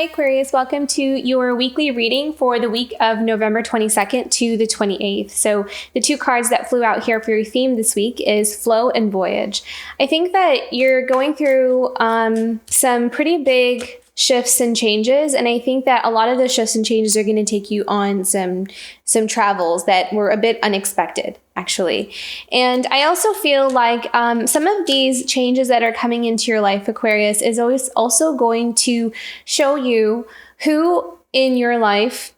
Hi Aquarius, welcome to your weekly reading for the week of November 22nd to the 28th. So the two cards that flew out here for your theme this week is Flow and Voyage. I think that you're going through some pretty big shifts and changes, and I think that a lot of those shifts and changes are going to take you on some travels that were a bit unexpected, actually. And I also feel like some of these changes that are coming into your life, Aquarius, is always also going to show you who in your life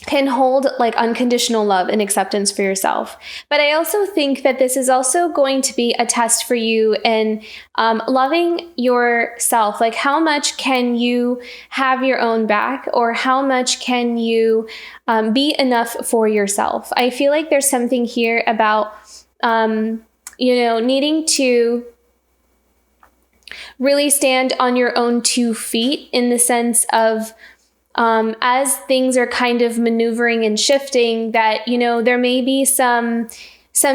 can hold like unconditional love and acceptance for yourself. But I also think that this is also going to be a test for you in loving yourself. Like, how much can you have your own back, or how much can you be enough for yourself? I feel like there's something here about, needing to really stand on your own 2 feet, in the sense of, as things are kind of maneuvering and shifting, that, there may be some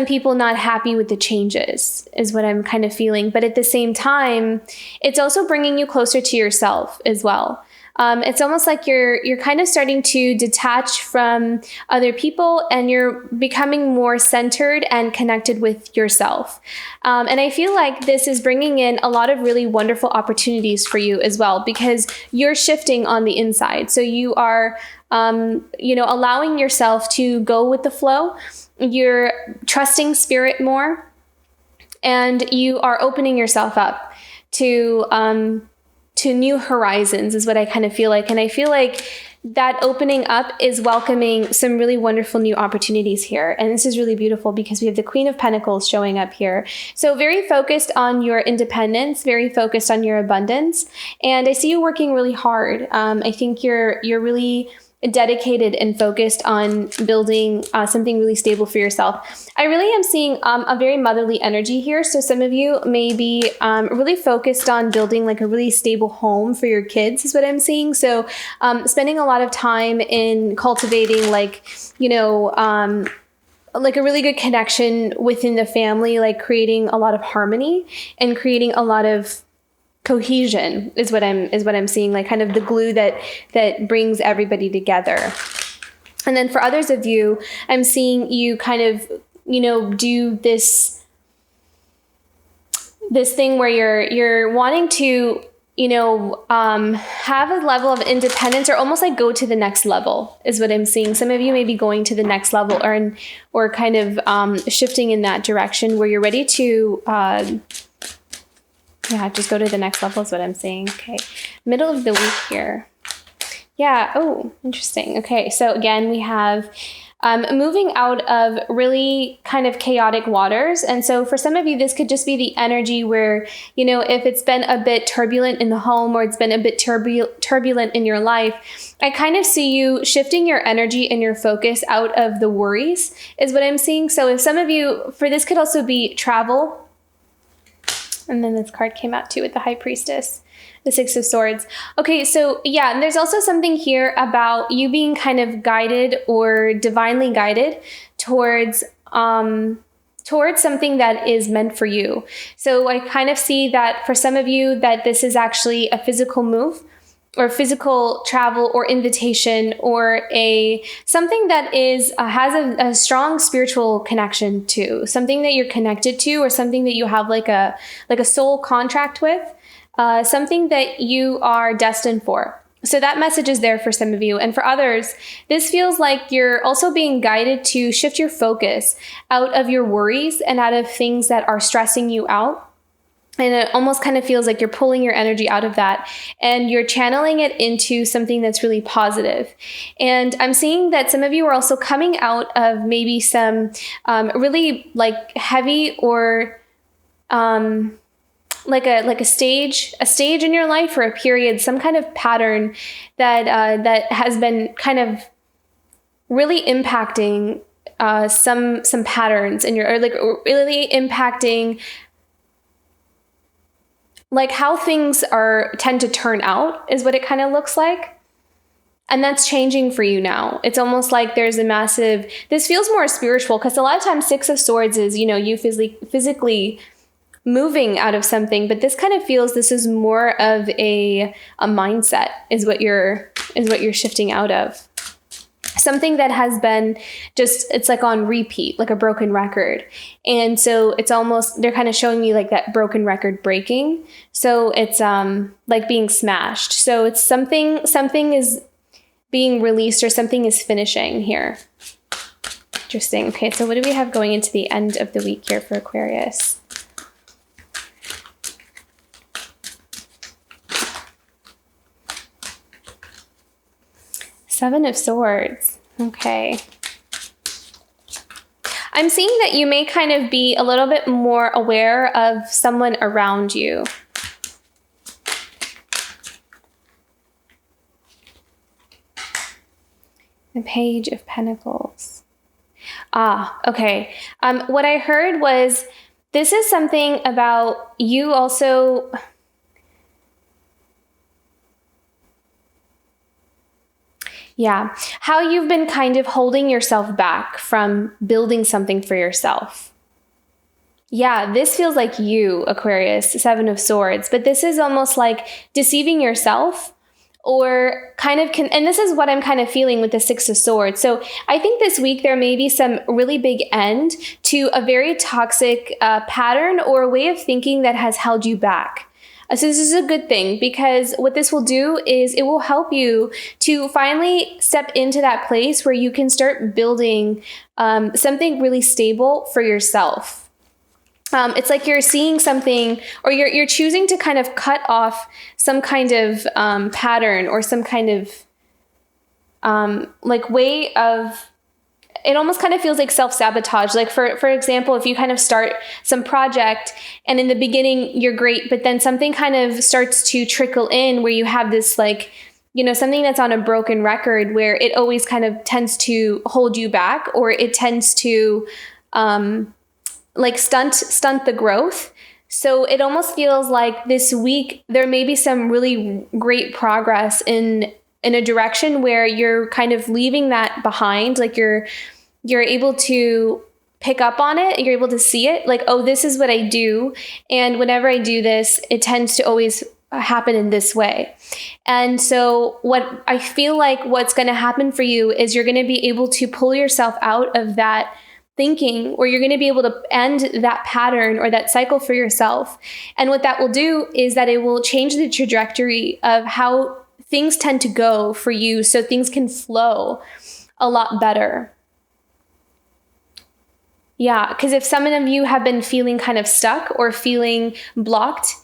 people not happy with the changes, is what I'm kind of feeling. But at the same time, it's also bringing you closer to yourself as well. It's almost like you're kind of starting to detach from other people, and you're becoming more centered and connected with yourself. And I feel like this is bringing in a lot of really wonderful opportunities for you as well, because you're shifting on the inside. So you are, allowing yourself to go with the flow. You're trusting spirit more, and you are opening yourself up to new horizons, is what I kind of feel like. And I feel like that opening up is welcoming some really wonderful new opportunities here. And this is really beautiful because we have the Queen of Pentacles showing up here. So very focused on your independence, very focused on your abundance. And I see you working really hard. I think you're really dedicated and focused on building something really stable for yourself. I really am seeing a very motherly energy here. So some of you may be really focused on building like a really stable home for your kids, is what I'm seeing. So spending a lot of time in cultivating like a really good connection within the family, like creating a lot of harmony and creating a lot of cohesion is what I'm seeing, like kind of the glue that brings everybody together. And then for others of you, I'm seeing you kind of, do this thing where you're wanting to, have a level of independence, or almost like go to the next level, is what I'm seeing. Some of you may be going to the next level, or kind of shifting in that direction where you're ready to just go to the next level is what I'm saying. Okay. Middle of the week here. Yeah. Oh, interesting. Okay. So again, we have moving out of really kind of chaotic waters. And so for some of you, this could just be the energy where, if it's been a bit turbulent in the home, or it's been a bit turbulent in your life, I kind of see you shifting your energy and your focus out of the worries, is what I'm seeing. So if some of you, for this could also be travel. And then this card came out too with the High Priestess, the 6 of Swords. Okay, so yeah, and there's also something here about you being kind of guided or divinely guided towards something that is meant for you. So I kind of see that for some of you that this is actually a physical move, or physical travel, or invitation, or something that has a strong spiritual connection to, something that you're connected to, or something that you have like a soul contract with, something that you are destined for. So that message is there for some of you. And for others, this feels like you're also being guided to shift your focus out of your worries and out of things that are stressing you out. And it almost kind of feels like you're pulling your energy out of that, and you're channeling it into something that's really positive. And I'm seeing that some of you are also coming out of maybe some really like heavy, or like a stage in your life, or a period, some kind of pattern that has been kind of really impacting some patterns in your, or like really impacting like how things tend to turn out, is what it kind of looks like. And that's changing for you now. It's almost like there's a massive, this feels more spiritual, because a lot of times 6 of Swords is, you physically moving out of something, but this kind of feels this is more of a mindset is what you're shifting out of. Something that has been just, it's like on repeat, like a broken record. And so it's almost, they're kind of showing me like that broken record breaking. So it's like being smashed. So it's something is being released or something is finishing here. Interesting. Okay, so what do we have going into the end of the week here for Aquarius? Seven of Swords. Okay. I'm seeing that you may kind of be a little bit more aware of someone around you. The Page of Pentacles. Okay. What I heard was this is something about you also... Yeah, how you've been kind of holding yourself back from building something for yourself. Yeah, this feels like you, Aquarius, Seven of Swords, but this is almost like deceiving yourself or kind of, and this is what I'm kind of feeling with the Six of Swords. So I think this week there may be some really big end to a very toxic pattern or a way of thinking that has held you back. So this is a good thing because what this will do is it will help you to finally step into that place where you can start building something really stable for yourself. It's like you're seeing something or you're choosing to kind of cut off some kind of pattern or some kind of like way of... It almost kind of feels like self-sabotage. Like for example, if you kind of start some project and in the beginning you're great, but then something kind of starts to trickle in where you have this like, something that's on a broken record where it always kind of tends to hold you back or it tends to like stunt the growth. So it almost feels like this week there may be some really great progress in a direction where you're kind of leaving that behind. Like you're able to pick up on it. You're able to see it like, oh, this is what I do. And whenever I do this, it tends to always happen in this way. And so what I feel like what's going to happen for you is you're going to be able to pull yourself out of that thinking, or you're going to be able to end that pattern or that cycle for yourself. And what that will do is that it will change the trajectory of how things tend to go for you so things can flow a lot better. Yeah, because if some of you have been feeling kind of stuck or feeling blocked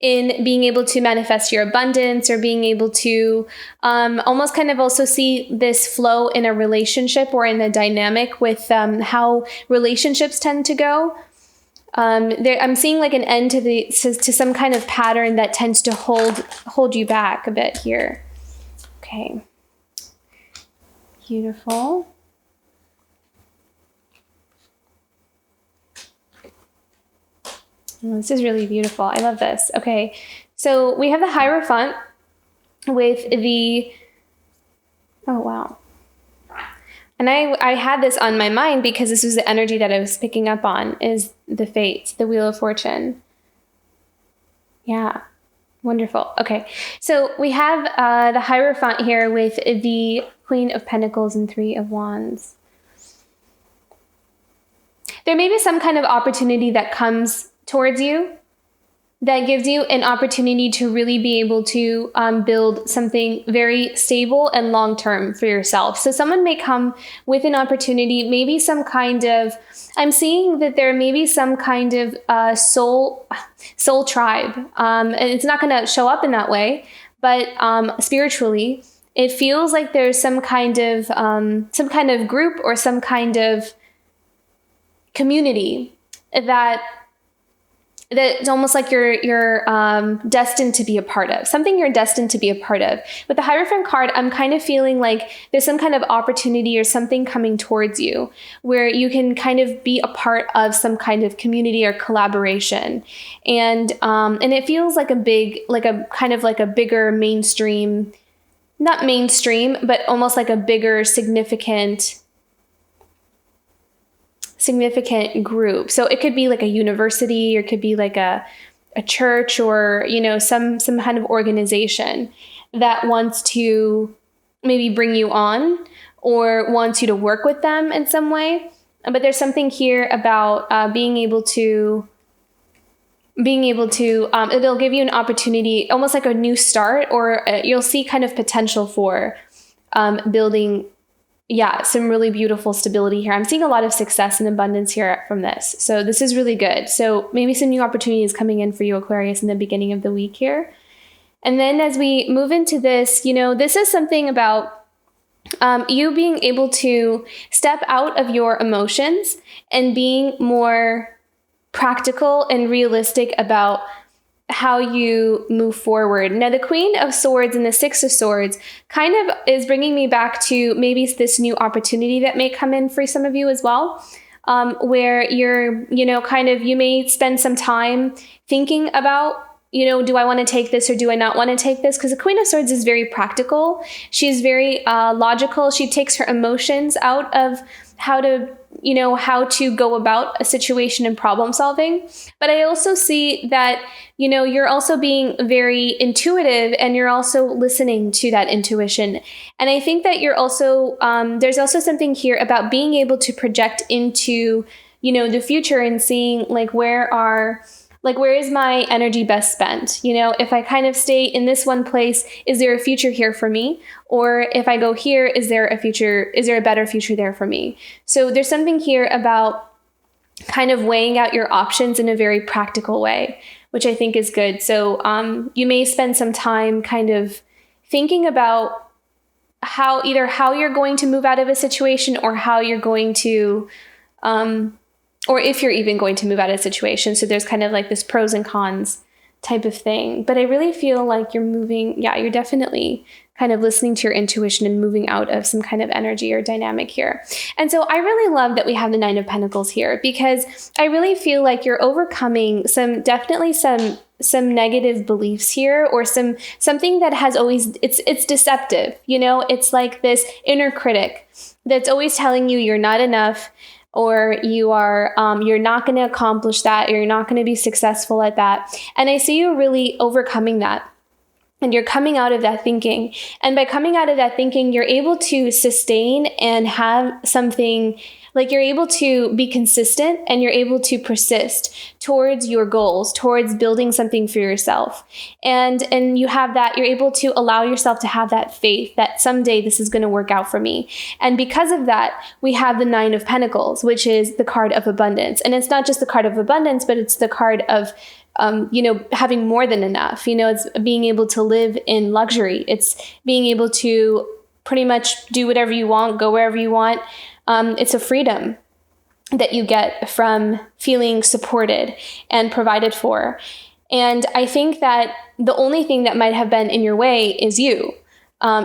in being able to manifest your abundance or being able to almost kind of also see this flow in a relationship or in a dynamic with how relationships tend to go. I'm seeing like an end to some kind of pattern that tends to hold you back a bit here. Okay. Beautiful. Oh, this is really beautiful. I love this. Okay. So we have the Hierophant with the, oh, wow. And I had this on my mind because this was the energy that I was picking up on is the Fates, the Wheel of Fortune. Yeah. Wonderful. Okay. So we have the Hierophant here with the Queen of Pentacles and Three of Wands. There may be some kind of opportunity that comes towards you that gives you an opportunity to really be able to build something very stable and long-term for yourself. So someone may come with an opportunity, maybe some kind of, I'm seeing that there may be some kind of soul tribe. And it's not going to show up in that way, but spiritually, it feels like there's some kind of group or some kind of community that it's almost like you're destined to be a part of, something you're destined to be a part of. With the Hierophant card, I'm kind of feeling like there's some kind of opportunity or something coming towards you where you can kind of be a part of some kind of community or collaboration. And it feels like a bigger mainstream, not mainstream, but almost like a bigger significant significant group. So it could be like a university, or it could be like a church, or, you know, some kind of organization that wants to maybe bring you on or wants you to work with them in some way. But there's something here about being able to, it'll give you an opportunity, almost like a new start, or you'll see kind of potential for building, some really beautiful stability here. I'm seeing a lot of success and abundance here from this. So this is really good. So maybe some new opportunities coming in for you, Aquarius, in the beginning of the week here. And then as we move into this, you know, this is something about you being able to step out of your emotions and being more practical and realistic about how you move forward. Now, the Queen of Swords and the Six of Swords kind of is bringing me back to maybe this new opportunity that may come in for some of you as well, where you're, you know, kind of, you may spend some time thinking about, you know, do I want to take this or do I not want to take this? Because the Queen of Swords is very practical. She's very logical. She takes her emotions out of how to go about a situation and problem solving. But I also see that, you know, you're also being very intuitive, and you're also listening to that intuition. And I think that you're also, there's also something here about being able to project into, you know, the future and seeing where is my energy best spent? You know, if I kind of stay in this one place, is there a future here for me? Or if I go here, is there a better future there for me? So there's something here about kind of weighing out your options in a very practical way, which I think is good. So you may spend some time kind of thinking about how you're going to move out of a situation, or how you're going to, or if you're even going to move out of a situation. So there's kind of like this pros and cons type of thing. But I really feel like you're definitely kind of listening to your intuition and moving out of some kind of energy or dynamic here. And so I really love that we have the Nine of Pentacles here, because I really feel like you're overcoming some negative beliefs here, or something that has always, it's deceptive. You know, it's like this inner critic that's always telling you you're not enough, or you're not going to accomplish that, or you're not going to be successful at that. And I see you really overcoming that. And you're coming out of that thinking. And by coming out of that thinking, you're able to sustain and have something, like you're able to be consistent, and you're able to persist towards your goals, towards building something for yourself. And you have that, you're able to allow yourself to have that faith that someday this is going to work out for me. And because of that, we have the Nine of Pentacles, which is the card of abundance. And it's not just the card of abundance, but it's the card of having more than enough. You know, it's being able to live in luxury. It's being able to pretty much do whatever you want, go wherever you want. It's a freedom that you get from feeling supported and provided for. And I think that the only thing that might have been in your way is you,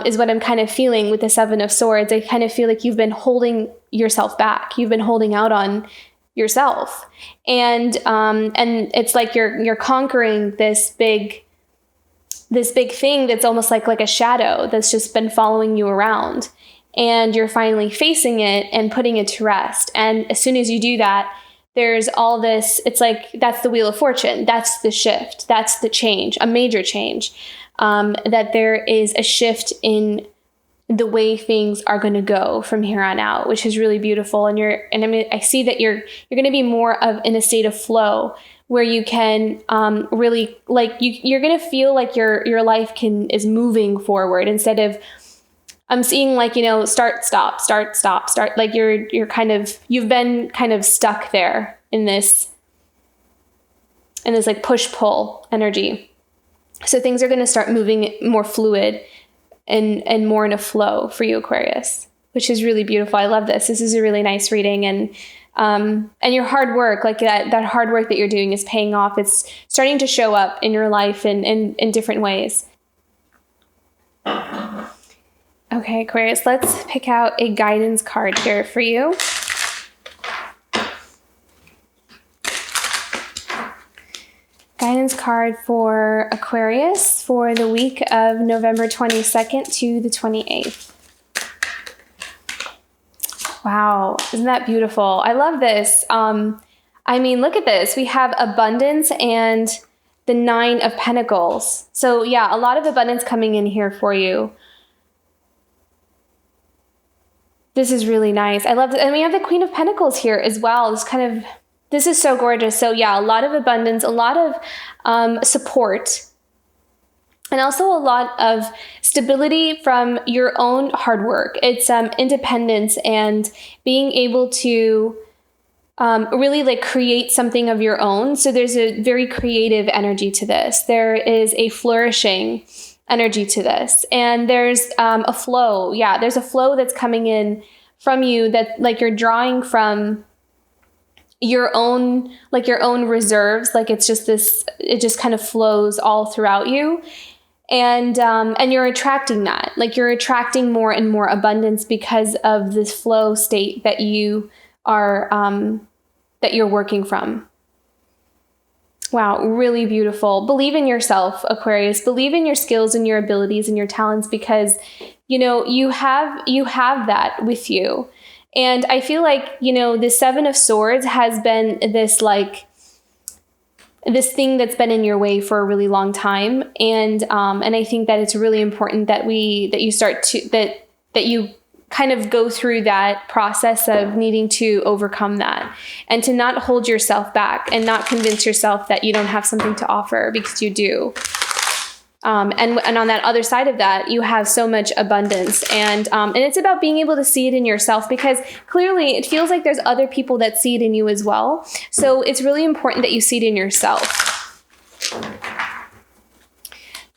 is what I'm kind of feeling with the Seven of Swords. I kind of feel like you've been holding yourself back. You've been holding out on yourself. And it's like you're conquering this big thing that's almost like a shadow that's just been following you around. And you're finally facing it and putting it to rest. And as soon as you do that, there's all this, it's like, that's the Wheel of Fortune. That's the shift. That's the change, a major change, that there is a shift in the way things are going to go from here on out, which is really beautiful. And I see that you're going to be more of in a state of flow, where you can really, like, you're going to feel like your life is moving forward, instead of, I'm seeing like, you know, start, stop, like you've been kind of stuck there in this like push pull energy. So things are going to start moving more fluid and more in a flow for you, Aquarius, which is really beautiful. I love this. This is a really nice reading. And your hard work, like that hard work that you're doing, is paying off. It's starting to show up in your life in different ways. Okay, Aquarius, let's pick out a guidance card here for you. Guidance card for Aquarius for the week of November 22nd to the 28th. Wow. Isn't that beautiful? I love this. I mean, look at this. We have abundance and the 9 of Pentacles. So yeah, a lot of abundance coming in here for you. This is really nice. I love it. And we have the Queen of Pentacles here as well. This is so gorgeous. So yeah, a lot of abundance, a lot of support, and also a lot of stability from your own hard work. It's independence and being able to really like create something of your own. So there's a very creative energy to this. There is a flourishing energy to this. And there's a flow. Yeah, there's a flow that's coming in from you that like you're drawing from your own reserves. Like it's just this, it just kind of flows all throughout you. And you're attracting that. Like you're attracting more and more abundance because of this flow state that you are that you're working from. Wow, really beautiful. Believe in yourself, Aquarius. Believe in your skills and your abilities and your talents, because you know you have that with you. And I feel like, you know, the 7 of Swords has been this thing that's been in your way for a really long time. And I think that it's really important that you kind of go through that process of needing to overcome that, and to not hold yourself back and not convince yourself that you don't have something to offer, because you do. And on that other side of that, you have so much abundance, and it's about being able to see it in yourself, because clearly it feels like there's other people that see it in you as well. So it's really important that you see it in yourself.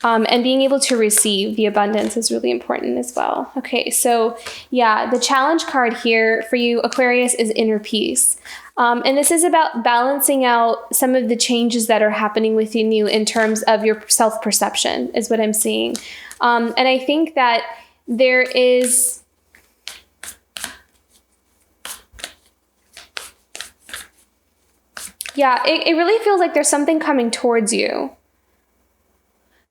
And being able to receive the abundance is really important as well. Okay, so yeah, the challenge card here for you, Aquarius, is inner peace. And this is about balancing out some of the changes that are happening within you in terms of your self-perception, is what I'm seeing. And I think that there is... Yeah, it really feels like there's something coming towards you.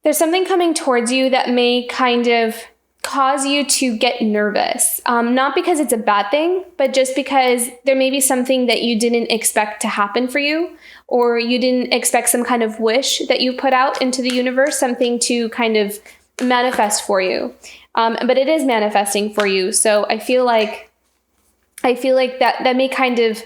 There's something coming towards you that may kind of cause you to get nervous. Not because it's a bad thing, but just because there may be something that you didn't expect to happen for you, or you didn't expect some kind of wish that you put out into the universe, something to kind of manifest for you. But it is manifesting for you. So I feel like that may kind of,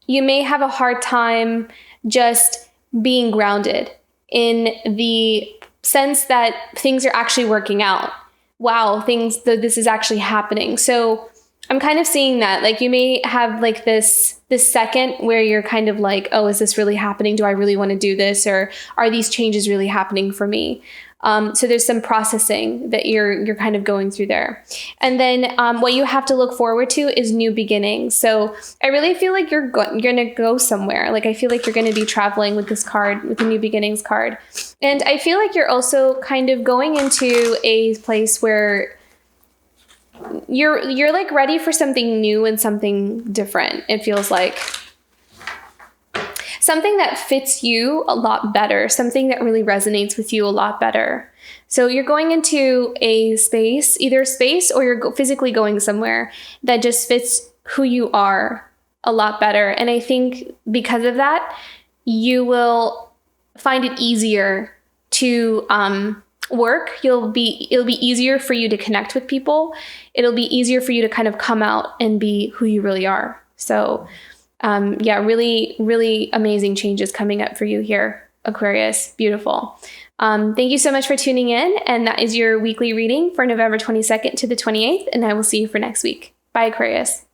you may have a hard time just being grounded in the sense that things are actually working out. Wow, this is actually happening. So I'm kind of seeing that, like you may have like this second where you're kind of like, oh, is this really happening? Do I really want to do this? Or are these changes really happening for me? So there's some processing that you're kind of going through there. And then what you have to look forward to is new beginnings. So I really feel like you're going to go somewhere. Like I feel like you're going to be traveling with this card, with the new beginnings card. And I feel like you're also kind of going into a place where you're like ready for something new and something different. It feels like something that fits you a lot better, something that really resonates with you a lot better. So you're going into a space, either space or you're physically going somewhere that just fits who you are a lot better. And I think because of that, you will find it easier to work. It'll be easier for you to connect with people. It'll be easier for you to kind of come out and be who you really are. So yeah, really, really amazing changes coming up for you here, Aquarius. Beautiful. Thank you so much for tuning in. And that is your weekly reading for November 22nd to the 28th. And I will see you for next week. Bye, Aquarius.